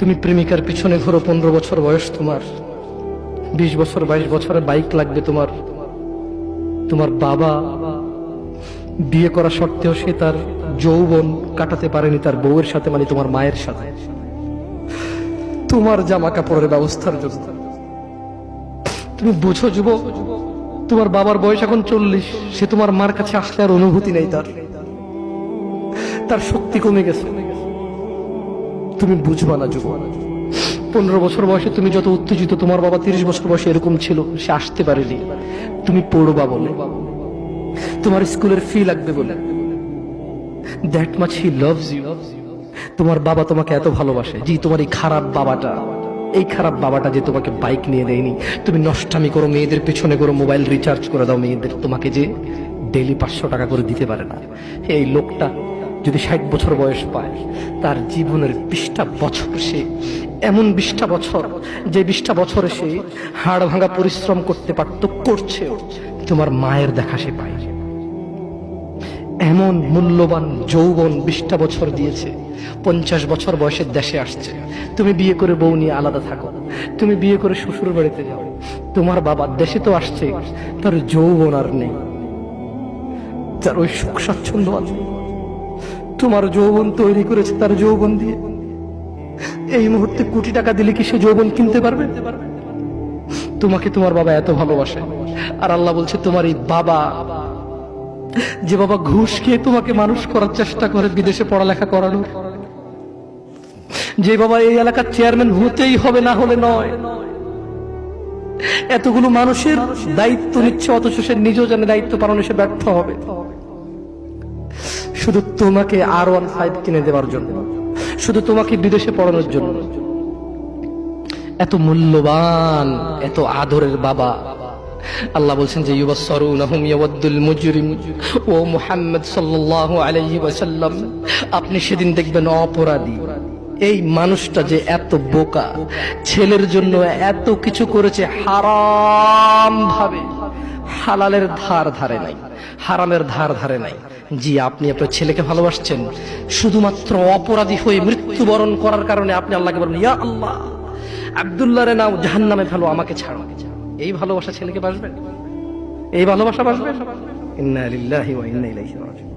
তুমি প্রেমিকার পিছনে ঘোরো, 15 বছর বয়স তোমার, 20 বছর 22 বছরের বাইক লাগবে তোমার। তোমার বাবা বিয়ে করা সত্ত্বেও সে তার যৌবন কাটাতে পারেনি তার বউয়ের সাথে, মানে তোমার মায়ের সাথে, তোমার জামা কাপড়ের ব্যবস্থার জন্য। তুমি বুঝো যুবক, তোমার বাবার বয়স এখন 40, সে তোমার মার কাছে আসলে আর অনুভূতি নেই, তার শক্তি কমে গেছে। তুমি বুঝবা না যুবক, 15 বছর বয়সে তুমি যত উত্তেজিত, তোমার বাবা 30 বছর বয়সে এরকম ছিল, সে আসতে পারেনি। তুমি পড়বা বলে, তোমার স্কুলের ফি লাগবে বলে, that much he loves you. তোমার বাবা তোমাকে এত ভালোবাসে। জি, তোমার এই খারাপ বাবাটা যে তোমাকে বাইক নিয়ে দেয়নি, তুমি নষ্টামি করো, মেয়েদের পেছনে করো, মোবাইল রিচার্জ করে দাও মেয়েদের, তোমাকে যে ডেইলি 500 টাকা করে দিতে পারে না। এই লোকটা যদি 60 বছর বয়স পায়, তার জীবনের 20টা বছর, সে এমন 20টা বছর, যে 20টা বছরে সে হাড় ভাঙা পরিশ্রম করতে পারত, করছেও, তোমার মায়ের দেখা সে পায়। এমন মূল্যবান যৌবন 20টা বছর দিয়েছে, 50 বছর বয়সের দেশে আসছে। তুমি বিয়ে করে বউ নিয়ে আলাদা থাকো, তুমি বিয়ে করে শ্বশুর বাড়িতে যাও, তোমার বাবা দেশে তো আসছে, তার যৌবন আর নেই, তার ওই সুখ স্বাচ্ছন্দ্য আর নেই। তোমার যৌবন তৈরি করেছে তার যৌবন দিয়ে। এই মুহূর্তে কোটি টাকা দিলে কি সে যৌবন কিনতে পারবে? তোমাকে তোমার বাবা এত ভালোবাসে, আর আল্লাহ বলছে তোমার এই বাবা, যে বাবা ঘুষ খেয়ে তোমাকে মানুষ করার চেষ্টা করে বিদেশে পড়ালেখা করানোর, যে বাবা এই এলাকার চেয়ারম্যান হতেই হবে, না হলে নয়, এতগুলো মানুষের দায়িত্ব নিচ্ছে, অথচ সে নিজেও জানে দায়িত্ব পালনে সে ব্যর্থ হবে, শুধু তোমাকে R15 কিনে দেওয়ার জন্য, শুধু তোমাকে বিদেশে পড়ানোর জন্য। এত মূল্যবান, এত আদরের বাবা। আল্লাহ বলছেন যে ইউবাসসারুনহুম ইয়াওয়াদ্দুল মুজরিম ও মুহাম্মদ সাল্লাল্লাহু আলাইহি ওয়াসাল্লাম, আপনি সেদিন দেখবেন অপরাধী এই মানুষটা যে এত বোকা, ছেলের জন্য এত কিছু করেছে হারাম ভাবে, হালালের ধার ধারে নাই, হারামের ধার ধারে নাই। জি, আপনি আপনার ছেলেকে ভালোবাসছেন, শুধুমাত্র অপরাধী হয়ে মৃত্যুবরণ করার কারণে আপনি আল্লাহকে বলেন, ইয়া আল্লাহ, আব্দুল্লাহ রে নাও জাহান্নামে ফেলো, আমাকে ছাড়ো। এই ভালোবাসা ছেলেকে বাসবে? এই ভালোবাসা বাসবে? ইন্না লিল্লাহি ওয়া ইন্না ইলাইহি রাজিউন।